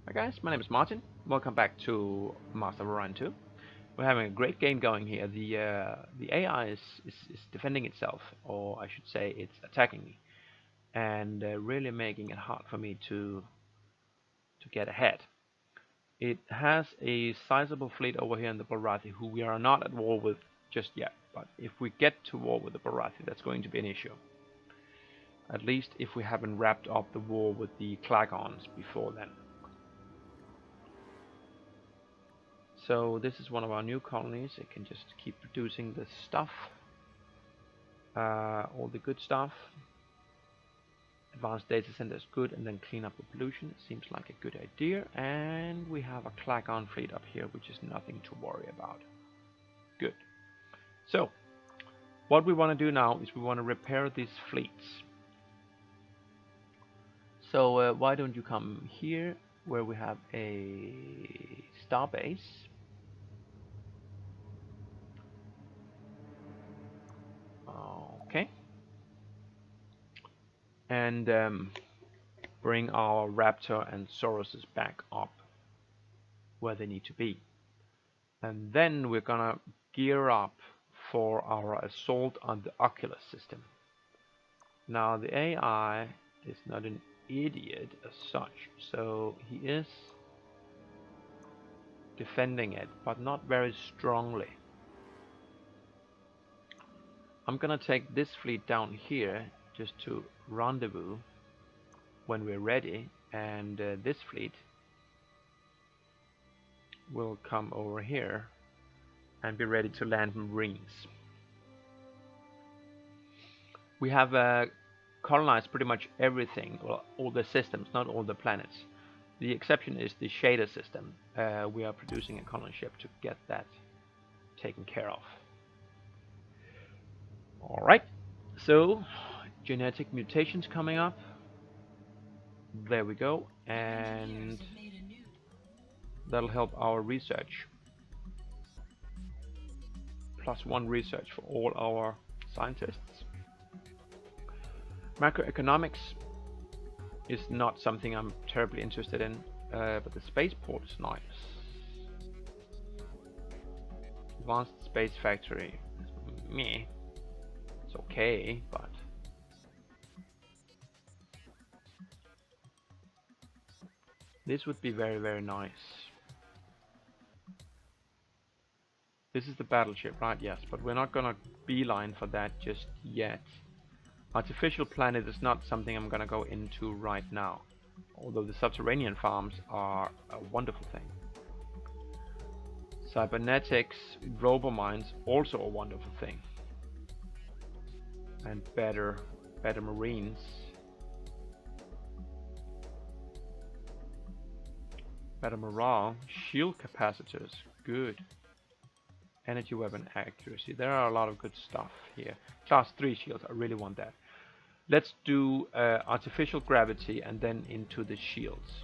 Hi guys, my name is Martin. Welcome back to Master of Orion 2. We're having a great game going here. The AI is defending itself, or I should say it's attacking me, and really making it hard for me to get ahead. It has a sizable fleet over here in the Barathi, who we are not at war with just yet. But if we get to war with the Barathi, that's going to be an issue. At least if we haven't wrapped up the war with the Klagons before then. So this is one of our new colonies. It can just keep producing the stuff, all the good stuff. Advanced data center is good, and then clean up the pollution. It seems like a good idea. And we have a Klagon fleet up here, which is nothing to worry about. Good. So what we want to do now is we want to repair these fleets. So why don't you come here, where we have a star base. Okay. And bring our Raptor and Sauruses back up where they need to be. And then we're gonna gear up for our assault on the Oculus system. Now the AI is not an idiot as such, so he is defending it, but not very strongly. I'm gonna take this fleet down here just to rendezvous when we're ready, and this fleet will come over here and be ready to land Marines. We have colonized pretty much everything, well, all the systems, not all the planets. The exception is the shader system. We are producing a colony ship to get that taken care of. Alright, so genetic mutations coming up. There we go, and that'll help our research. +1 research for all our scientists. Macroeconomics is not something I'm terribly interested in, but the spaceport is nice. Advanced space factory, meh. It's okay, but this would be very, very nice. This is the battleship, right? Yes, but we're not gonna beeline for that just yet. Artificial planet is not something I'm gonna go into right now, although the subterranean farms are a wonderful thing. Cybernetics, robomines, also a wonderful thing. And better Marines. Better morale, shield capacitors, good. Energy weapon accuracy, there are a lot of good stuff here. Class 3 shields, I really want that. Let's do artificial gravity and then into the shields.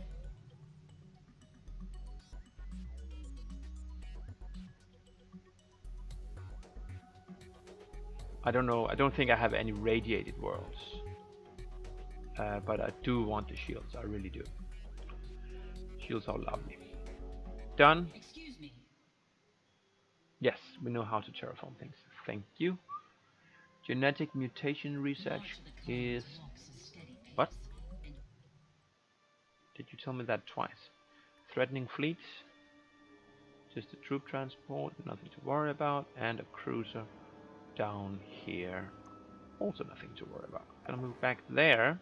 I don't know, I don't think I have any radiated worlds. But I do want the shields, I really do. Shields are lovely. Done. Excuse me. Yes, we know how to terraform things. Thank you. Genetic mutation research is... What? Did you tell me that twice? Threatening fleet. Just a troop transport, nothing to worry about. And a cruiser down here. Also nothing to worry about. Gonna move back there.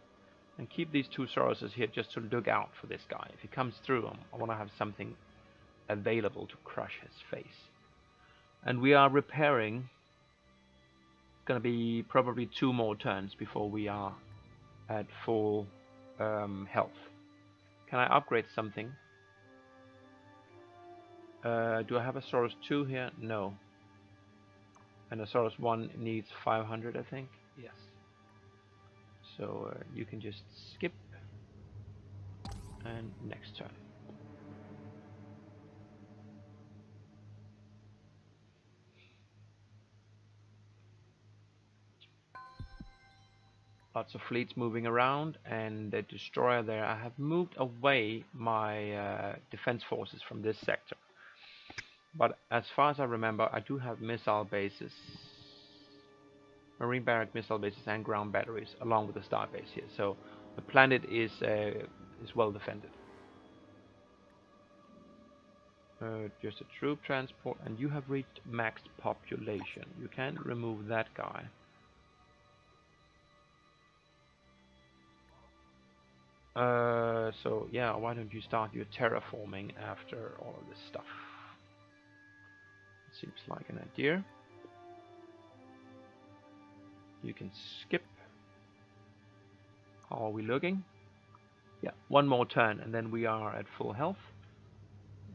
And keep these 2 Sauruses here just to look out for this guy. If he comes through, I want to have something available to crush his face. And we are repairing. It's going to be probably 2 more turns before we are at full health. Can I upgrade something? Do I have a Saurus 2 here? No. And a Saurus 1 needs 500, I think. Yes. So you can just skip, and next turn. Lots of fleets moving around, and the destroyer there. I have moved away my defense forces from this sector. But as far as I remember, I do have missile bases, marine barrack missile bases, and ground batteries along with the star base here. So the planet is well defended. Just a troop transport, and you have reached max population. You can remove that guy. So yeah, why don't you start your terraforming after all of this stuff? Seems like an idea. You can skip. How are we looking? Yeah, one more turn and then we are at full health.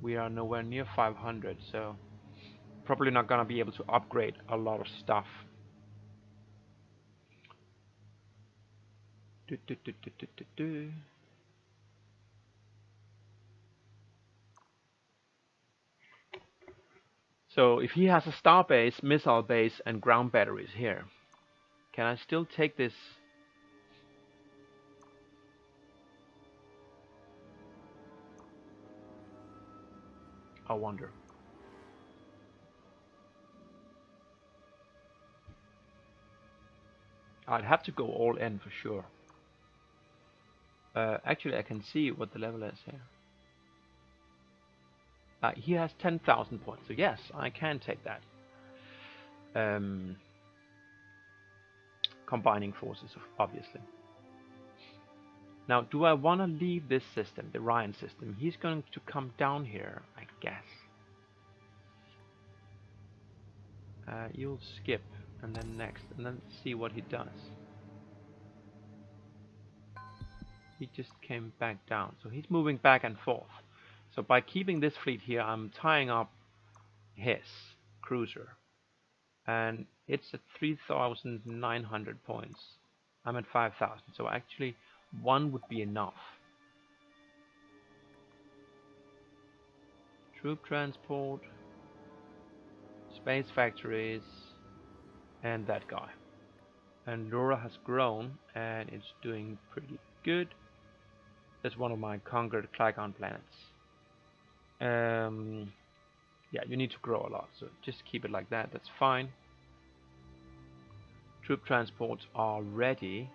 We are nowhere near 500, so probably not gonna be able to upgrade a lot of stuff. So if he has a star base, missile base, and ground batteries here, can I still take this? I wonder. I'd have to go all in for sure. Actually, I can see what the level is here. He has 10,000 points, so yes, I can take that. Combining forces, obviously. Now, do I want to leave this system, the Orion system? He's going to come down here, I guess. You'll skip, and then next, and then see what he does. He just came back down, so he's moving back and forth. So by keeping this fleet here, I'm tying up his cruiser. And it's at 3,900 points. I'm at 5,000, so actually one would be enough. Troop transport, space factories, and that guy. And Laura has grown, and it's doing pretty good. That's one of my conquered Clygon planets. Yeah, you need to grow a lot, so just keep it like that. That's fine. Troop transports are ready.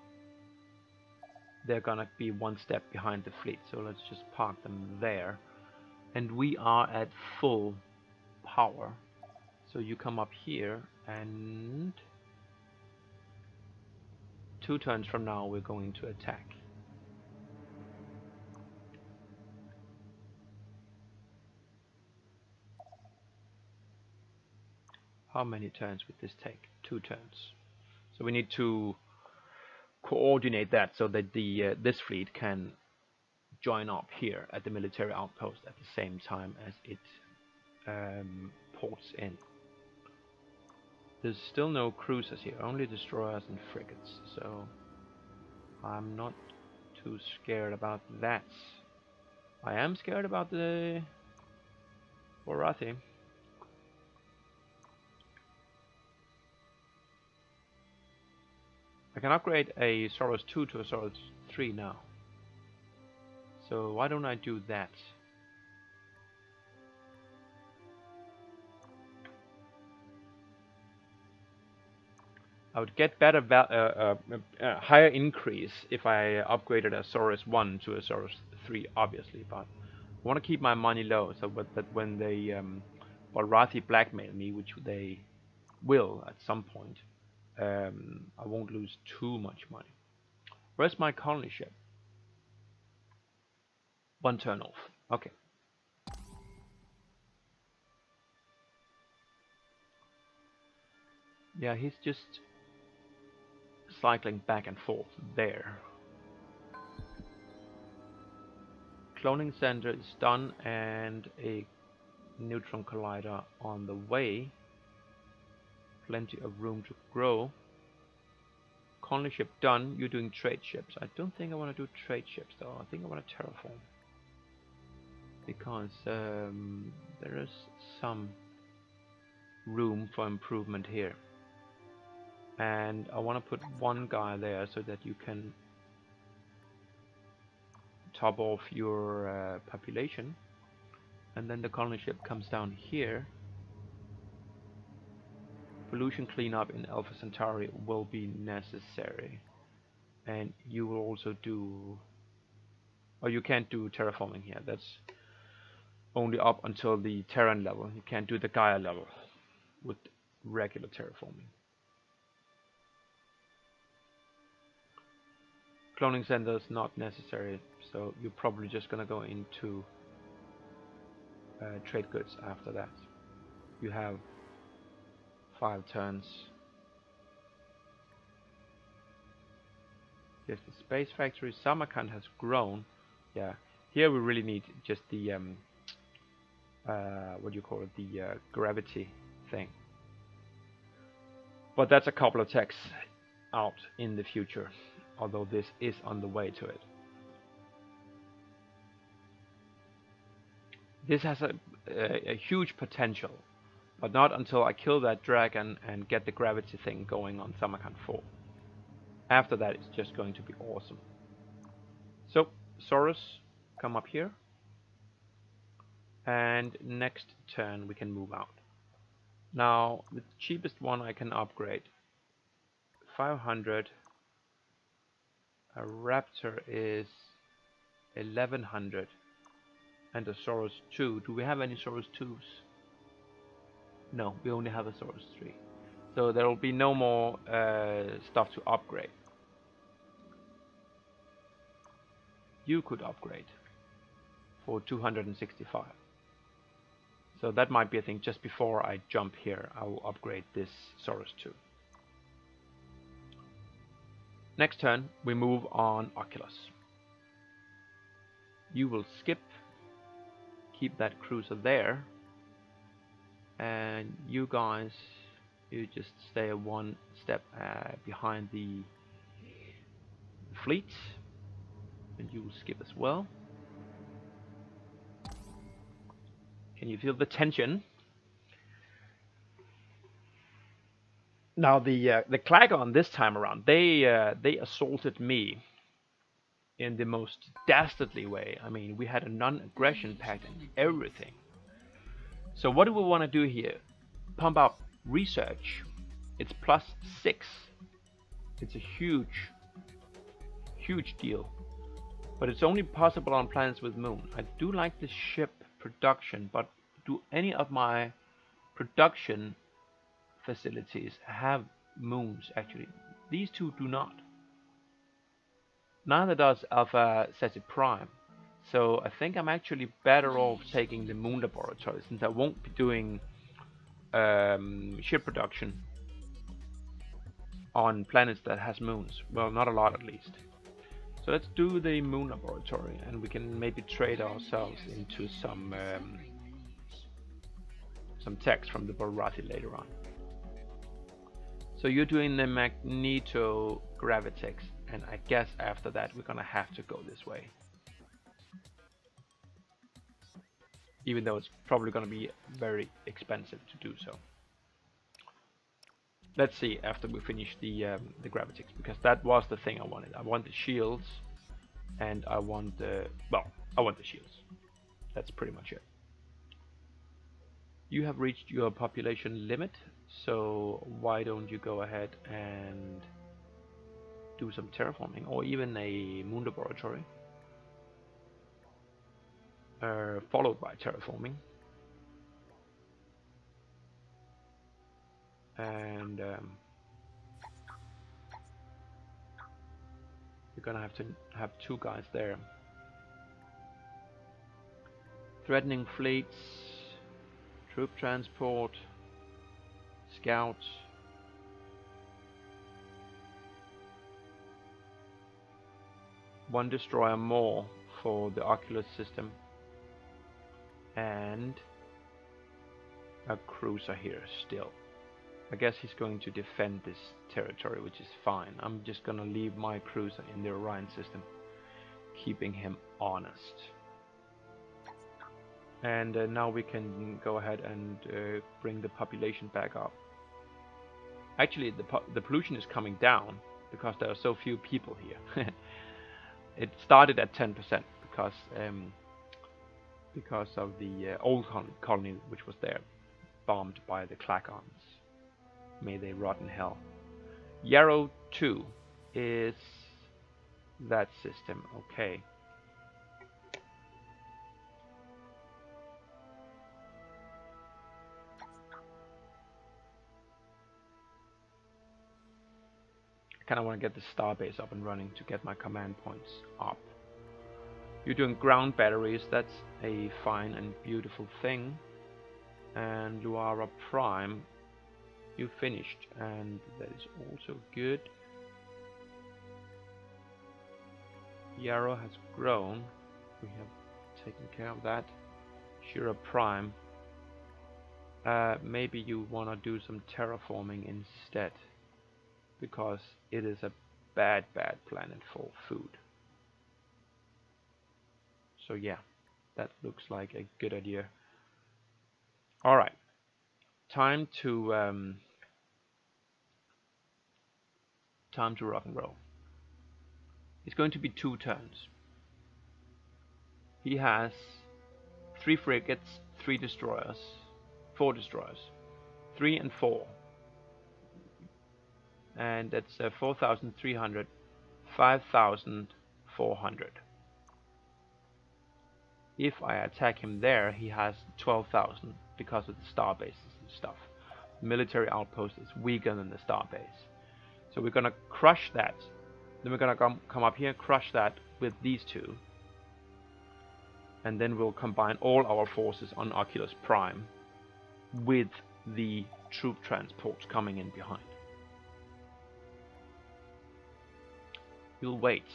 They're gonna be one step behind the fleet, so let's just park them there. And we are at full power. So you come up here, and 2 turns from now we're going to attack. How many turns would this take? 2 turns. So we need to coordinate that so that the this fleet can join up here at the military outpost at the same time as it ports in. There's still no cruisers here, only destroyers and frigates, so I'm not too scared about that. I am scared about the Borathi. I can upgrade a Soros 2 to a Soros 3 now. So why don't I do that? I would get better higher increase if I upgraded a Soros 1 to a Soros 3, obviously, but I want to keep my money low so that when they Borathi blackmail me, which they will at some point, I won't lose too much money. Where's my colony ship? 1 turn off. Okay. Yeah, he's just cycling back and forth there. Cloning center is done and a neutron collider on the way. Plenty of room to grow. Colony ship done. You're doing trade ships. I don't think I want to do trade ships though. I think I want to terraform. Because there is some room for improvement here. And I want to put one guy there so that you can top off your population. And then the colony ship comes down here. Pollution cleanup in Alpha Centauri will be necessary. And you will also do... Oh, you can't do terraforming here. That's only up until the Terran level. You can't do the Gaia level with regular terraforming. Cloning center is not necessary, so you're probably just gonna go into trade goods after that. You have 5 turns. Here's the space factory. Samarkand has grown. Yeah, here we really need just the what do you call it? The gravity thing. But that's a couple of techs out in the future, although this is on the way to it. This has a huge potential, but not until I kill that dragon and get the gravity thing going on Samarkand 4. After that, it's just going to be awesome. So, Saurus, come up here. And next turn we can move out. Now, the cheapest one I can upgrade. 500. A Raptor is 1100. And a Saurus 2. Do we have any Saurus 2s? No, we only have a Saurus 3. So there will be no more stuff to upgrade. You could upgrade for 265. So that might be a thing. Just before I jump here, I will upgrade this Saurus 2. Next turn, we move on Oculus. You will skip, keep that cruiser there, and you guys, you just stay one step behind the fleet, and you will skip as well. Can you feel the tension? Now the Klagon this time around, they assaulted me in the most dastardly way. I mean, we had a non-aggression pact and everything. So what do we want to do here? Pump up research. It's +6. It's a huge deal. But it's only possible on planets with moon. I do like the ship production, but do any of my production facilities have moons? Actually, these two do not. Neither does Alpha Ceti Prime. So I think I'm actually better off taking the moon laboratory, since I won't be doing ship production on planets that has moons. Well, not a lot at least. So let's do the moon laboratory, and we can maybe trade ourselves into some text from the Borati later on. So you're doing the Magneto Gravitex, and I guess after that we're gonna have to go this way. Even though it's probably gonna be very expensive to do so. Let's see after we finish the Gravitex, because that was the thing I wanted. I want the shields, and I want the... well, I want the shields. That's pretty much it. You have reached your population limit, so why don't you go ahead and do some terraforming, or even a moon laboratory, followed by terraforming. And you're gonna have to have 2 guys there. Threatening fleets, troop transport, scouts. One destroyer more for the Oculus system, and a cruiser here still. I guess he's going to defend this territory, which is fine. I'm just gonna leave my cruiser in the Orion system, keeping him honest. And now we can go ahead and bring the population back up. Actually, the pollution is coming down because there are so few people here. It started at 10% because of the old colony which was there, bombed by the Clackons. May they rot in hell. Yarrow 2 is that system. Okay. I kind of want to get the starbase up and running to get my command points up. You're doing ground batteries. That's a fine and beautiful thing. And Luara Prime, you finished, and that is also good. Yarrow has grown. We have taken care of that. Shira Prime. Maybe you want to do some terraforming instead, because it is a bad planet for food. So yeah, that looks like a good idea. Alright, time to rock and roll. It's going to be 2 turns. He has 3 frigates, 3 destroyers, 4 destroyers, 3 and 4. And that's 4,300, 5,400. If I attack him there, he has 12,000 because of the star bases and stuff. The military outpost is weaker than the star base. So we're gonna crush that. Then we're gonna come up here, crush that with these 2. And then we'll combine all our forces on Oculus Prime with the troop transports coming in behind. You'll wait.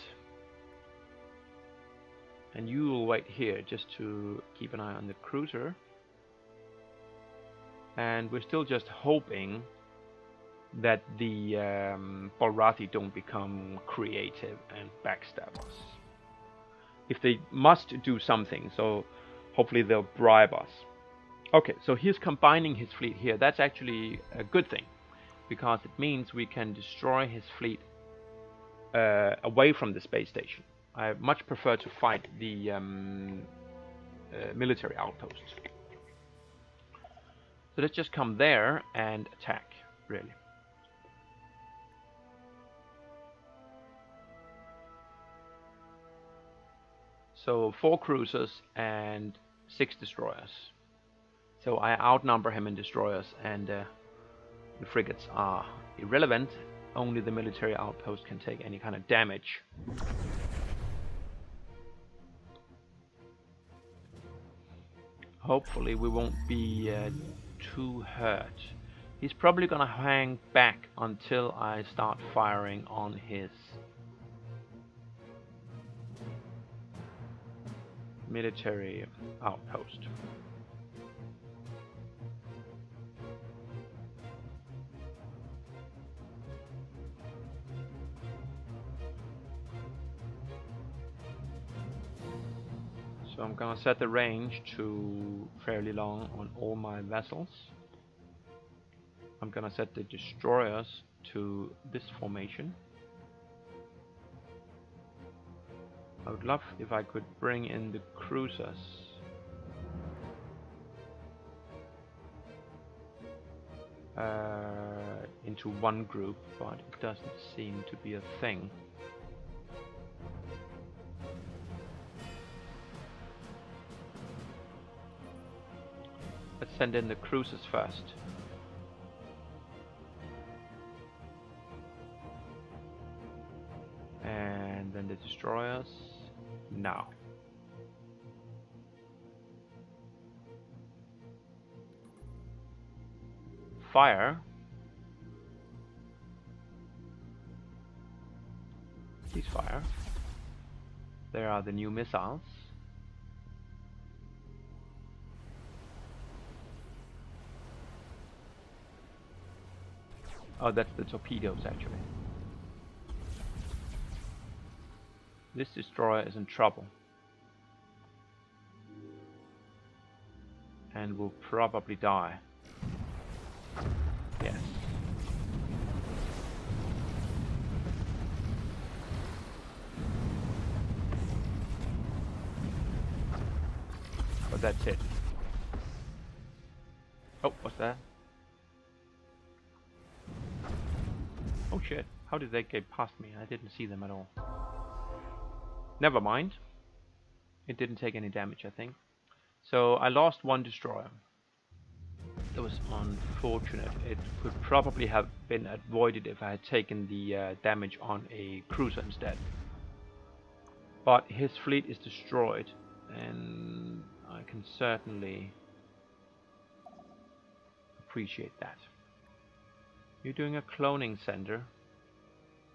And you will wait here just to keep an eye on the cruiser. And we're still just hoping that the Balrathi don't become creative and backstab us. If they must do something, so hopefully they'll bribe us. Okay, so he's combining his fleet here. That's actually a good thing, because it means we can destroy his fleet away from the space station. I much prefer to fight the military outposts. So let's just come there and attack, really. So 4 cruisers and 6 destroyers. So I outnumber him in destroyers, and the frigates are irrelevant. Only the military outpost can take any kind of damage. Hopefully we won't be too hurt. He's probably gonna hang back until I start firing on his military outpost. So I'm gonna set the range to fairly long on all my vessels. I'm gonna set the destroyers to this formation. I would love if I could bring in the cruisers. Into one group, but it doesn't seem to be a thing. Let's send in the cruisers first. And then the destroyers now. Fire. Please fire. There are the new missiles. Oh, that's the torpedoes actually. This destroyer is in trouble. And will probably die. Yes. that's it. Oh, what's that? Oh shit, how did they get past me? I didn't see them at all. Never mind. It didn't take any damage, I think. So I lost one destroyer. That was unfortunate. It could probably have been avoided if I had taken the damage on a cruiser instead. But his fleet is destroyed, and I can certainly appreciate that. You're doing a cloning center.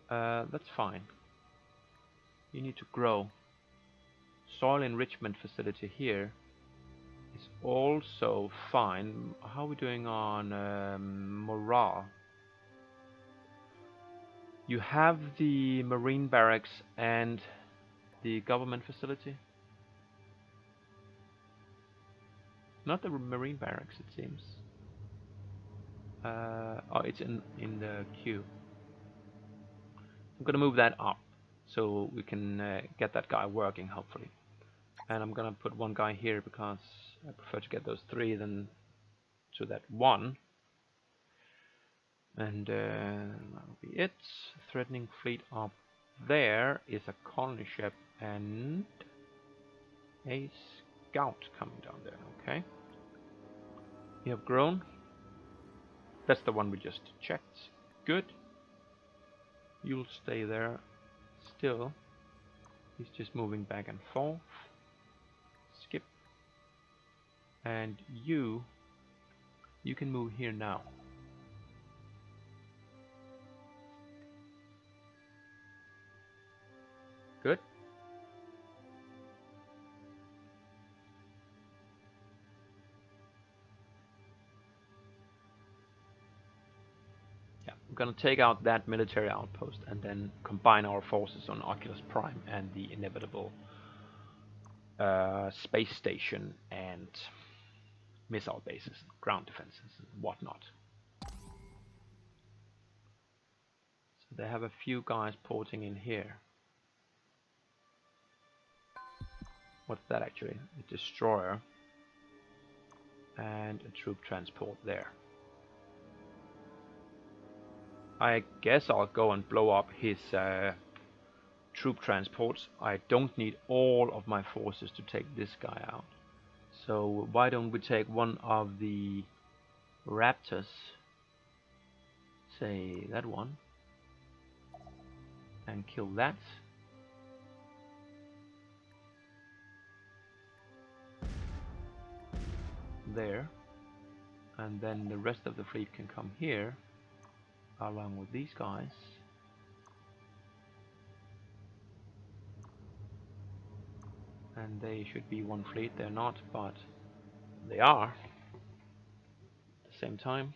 That's fine. You need to grow. Soil enrichment facility here is also fine. How are we doing on morale? You have the marine barracks and the government facility. Not the marine barracks, it seems. Oh, it's in the queue. I'm gonna move that up so we can get that guy working, hopefully. And I'm gonna put one guy here because I prefer to get those 3 than to that 1. And that'll be it. Threatening fleet up there is a colony ship and a scout coming down there. Okay. You have grown. That's the one we just checked. Good. You'll stay there. Still, he's just moving back and forth. Skip. And you can move here now. Good. Yeah, we're gonna take out that military outpost and then combine our forces on Oculus Prime and the inevitable space station and missile bases, ground defenses, and whatnot. So they have a few guys porting in here. What's that actually? A destroyer and a troop transport there. I guess I'll go and blow up his troop transports. I don't need all of my forces to take this guy out. So why don't we take one of the Raptors, say that one, and kill that. There. And then the rest of the fleet can come here along with these guys. And they should be one fleet. They're not, but they are at the same time.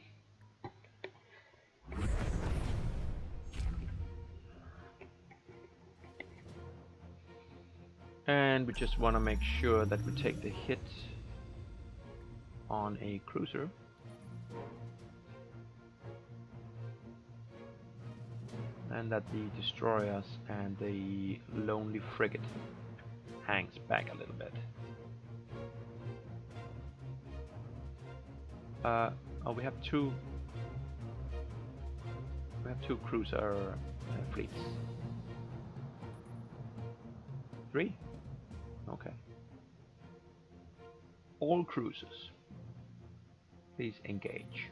And we just want to make sure that we take the hit on a cruiser. And that the destroyers and the lonely frigate hangs back a little bit. Oh, we have two cruiser fleets. 3? Okay. All cruisers, please engage.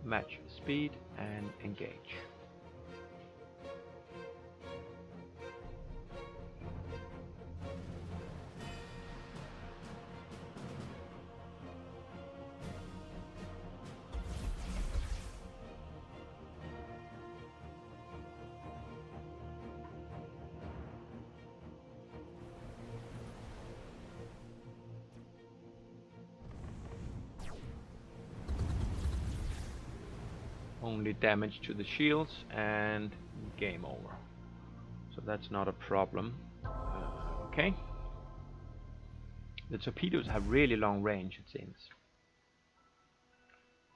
Match speed and engage. Only damage to the shields and game over. So that's not a problem. Okay. The torpedoes have really long range, it seems.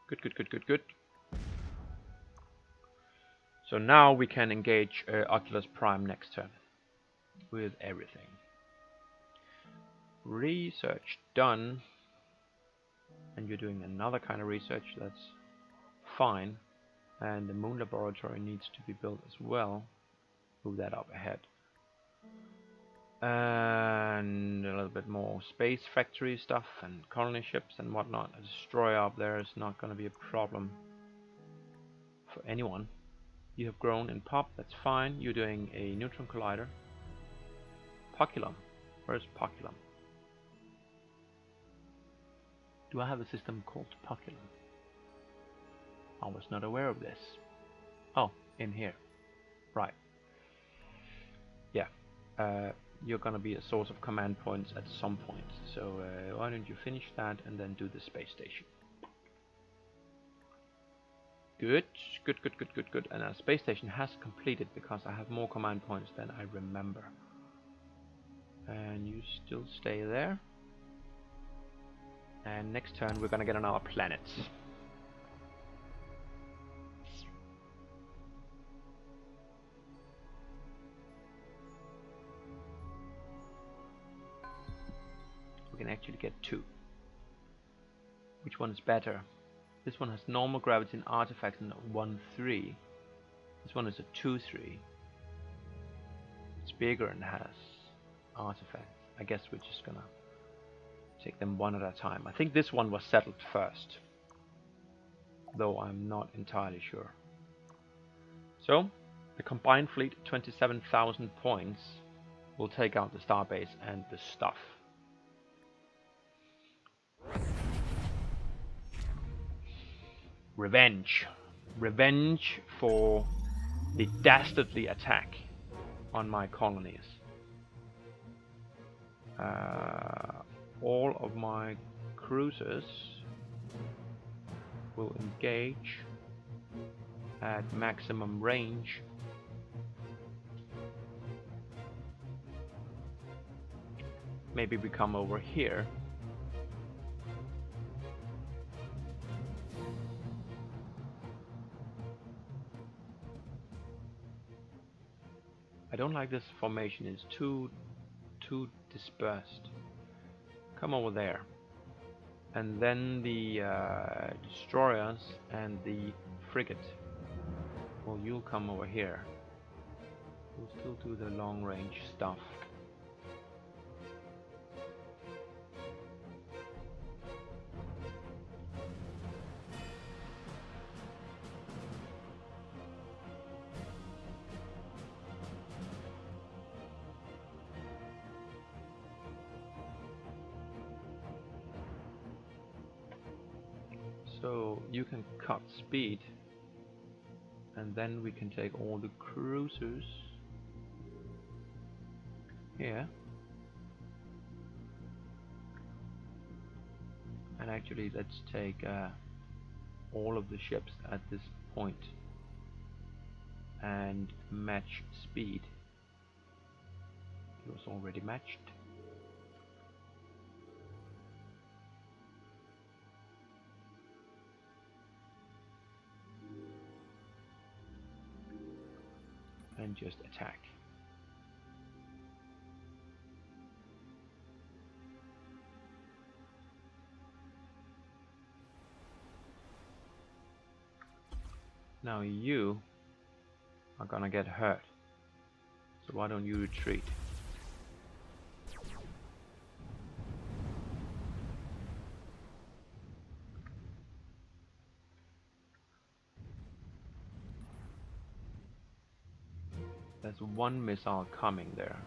Good, good, good, good, good. So now we can engage Oculus Prime next turn with everything. Research done. And you're doing another kind of research, that's fine. And the moon laboratory needs to be built as well. Move that up ahead. And a little bit more space factory stuff and colony ships and whatnot. A destroyer up there is not going to be a problem for anyone. You have grown in pop, that's fine. You're doing a neutron collider. Poculum. Where's Poculum? Do I have a system called Poculum? I was not aware of this. Oh, in here. Right. Yeah. You're gonna be a source of command points at some point. So why don't you finish that and then do the space station? Good, good, good, good, good, good. And our space station has completed because I have more command points than I remember. And you still stay there. And next turn we're gonna get on our planets. We can actually get 2. Which one is better? This one has normal gravity and artifacts and 1-3. This one is a 2-3. It's bigger and has artifacts. I guess we're just gonna take them one at a time. I think this one was settled first, though I'm not entirely sure. So, the combined fleet, 27,000 points, will take out the starbase and the stuff. Revenge. Revenge for the dastardly attack on my colonies. All of my cruisers will engage at maximum range. Maybe we come over here. I don't like this formation, it's too dispersed. Come over there. And then the destroyers and the frigate. Well, you'll come over here. We'll still do the long range stuff. So you can cut speed, and then we can take all the cruisers here, and actually let's take all of the ships at this point and match speed. It was already matched. And just attack. Now you are gonna get hurt, so why don't you retreat? There's one missile coming there,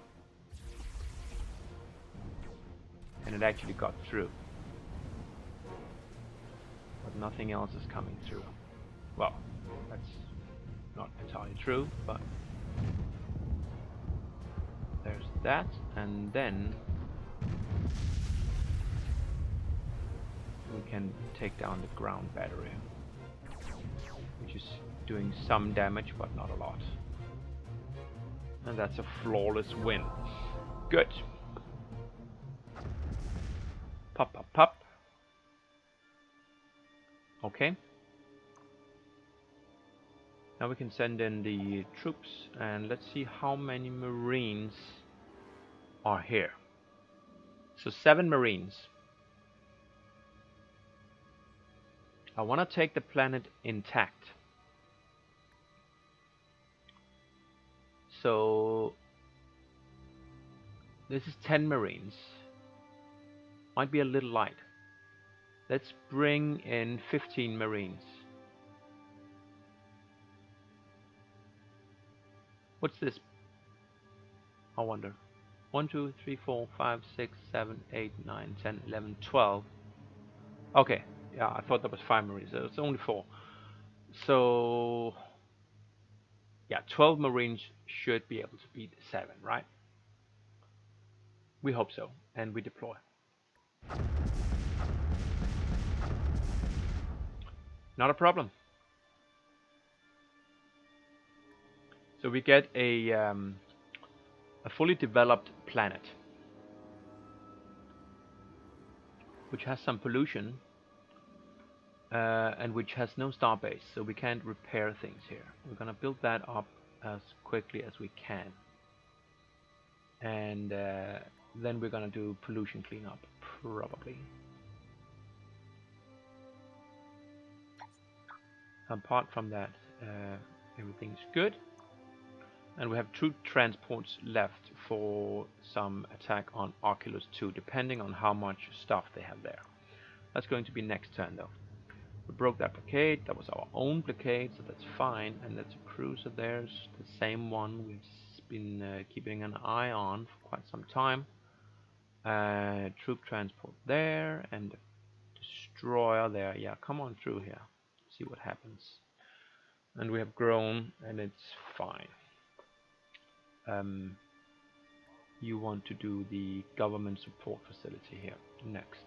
and it actually got through, but nothing else is coming through. Well, that's not entirely true, but there's that, and then we can take down the ground battery, which is doing some damage but not a lot. And that's a flawless win. Good. Pop, pop, pop. Okay. Now we can send in the troops, and let's see how many Marines are here. So 7 Marines. I want to take the planet intact. So this is 10 Marines. Might be a little light. Let's bring in 15 Marines. What's this? I wonder. 1, 2, 3, 4, 5, 6, 7, 8, 9, 10, 11, 12. Okay, yeah, I thought that was 5 Marines. It's only 4. So, yeah, 12 Marines should be able to beat 7, right? We hope so, and we deploy. Not a problem. So we get a fully developed planet, which has some pollution, and which has no starbase, so we can't repair things here. We're gonna build that up as quickly as we can, and then we're gonna do pollution cleanup, probably. Apart from that, everything's good. And we have 2 transports left for some attack on Oculus 2, depending on how much stuff they have there. That's going to be next turn, though. We broke that blockade. That was our own blockade, so that's fine. And that's a cruiser. There's the same one we've been keeping an eye on for quite some time. Troop transport there, and destroyer there. Yeah, come on through here. See what happens. And we have grown, and it's fine. You want to do the government support facility here next.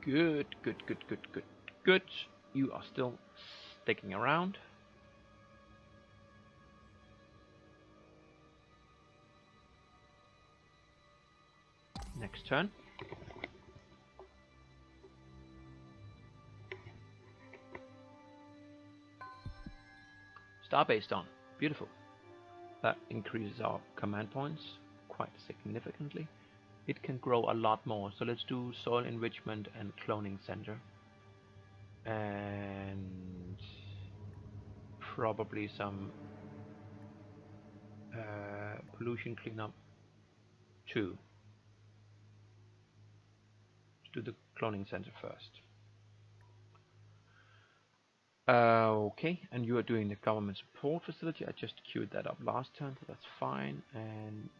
Good, good, good, good, good, good. You are still sticking around. Next turn. Starbase done. Beautiful. That increases our command points quite significantly. It can grow a lot more. So let's do soil enrichment and cloning center. And probably some pollution cleanup too. Let's do the cloning center first. Okay, and you are doing the government support facility. I just queued that up last turn, so that's fine. And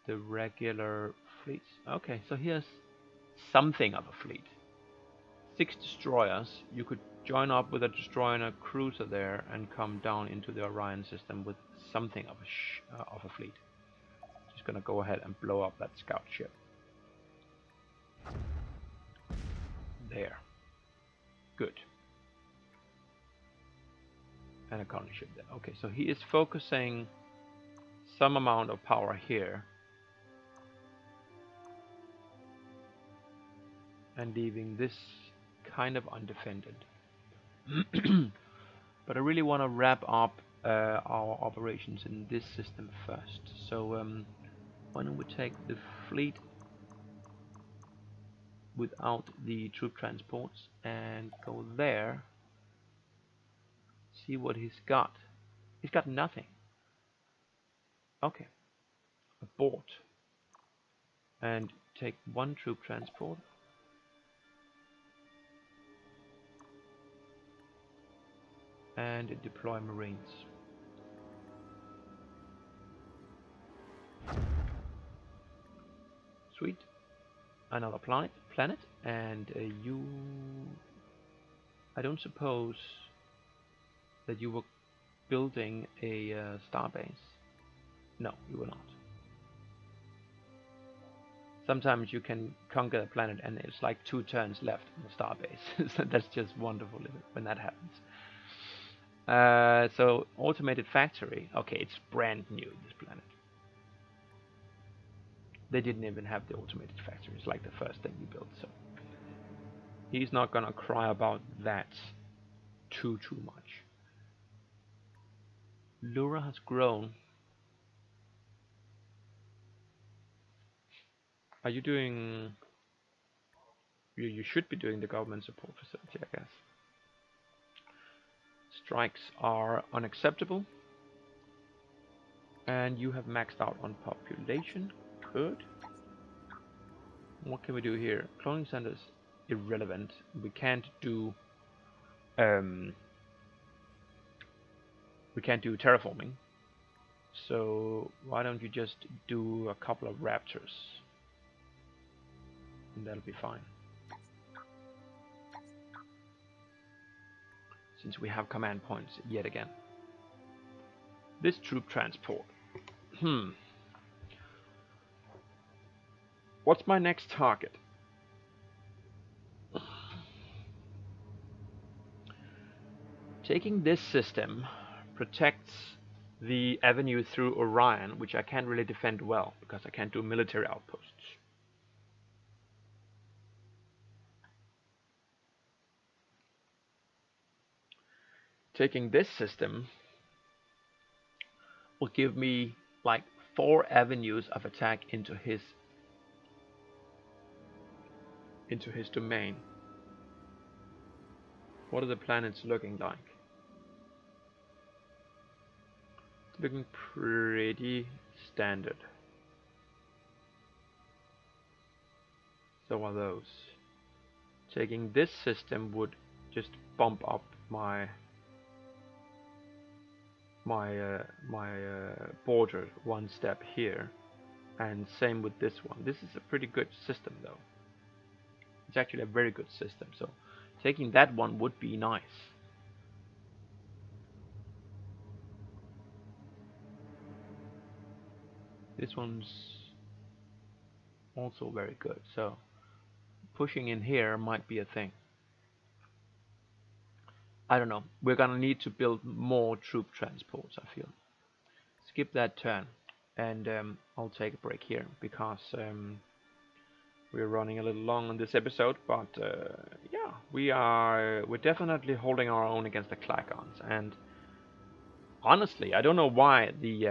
the regular fleets. Okay, so here's something of a fleet. 6 destroyers. You could join up with a destroyer and a cruiser there and come down into the Orion system with something of a fleet. Just gonna go ahead and blow up that scout ship. There. Good. And a colony ship there. Okay, so he is focusing some amount of power here and leaving this kind of undefended. But I really want to wrap up our operations in this system first. So why don't we take the fleet without the troop transports and go there. See what he's got. He's got nothing. Okay. Abort. And take 1 troop transport. And deploy Marines. Sweet. Another planet. And you... I don't suppose that you were building a starbase. No, you were not. Sometimes you can conquer a planet and it's like 2 turns left in the starbase. So that's just wonderful when that happens. So automated factory. Okay, it's brand new, this planet. They didn't even have the automated factory. It's like the first thing we built. So he's not gonna cry about that. too much. Lura has grown. Are you doing... You should be doing the government support facility, I guess. Strikes are unacceptable. And you have maxed out on population. Good. What can we do here? Cloning centers irrelevant. We can't do terraforming. So why don't you just do a couple of raptors? And that'll be fine. Since we have command points yet again. This troop transport. What's my next target? Taking this system protects the avenue through Orion, which I can't really defend well because I can't do military outposts. Taking this system will give me like 4 avenues of attack into his domain. What are the planets looking like? It's looking pretty standard. So are those. Taking this system would just bump up my border 1 step here, and same with this one. This is a pretty good system though. It's actually a very good system, so taking that one would be nice. This one's also very good, so pushing in here might be a thing. I don't know. We're gonna need to build more troop transports, I feel. Skip that turn, and I'll take a break here because we're running a little long on this episode. But yeah, we're definitely holding our own against the Klagons. And honestly, I don't know why the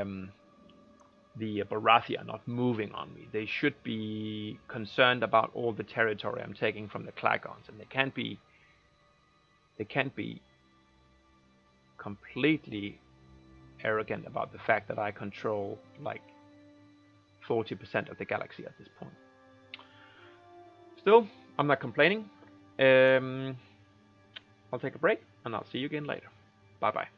Barathi are not moving on me. They should be concerned about all the territory I'm taking from the Klagons, and they can't be completely arrogant about the fact that I control like 40% of the galaxy at this point. Still, I'm not complaining. I'll take a break and I'll see you again later. Bye bye.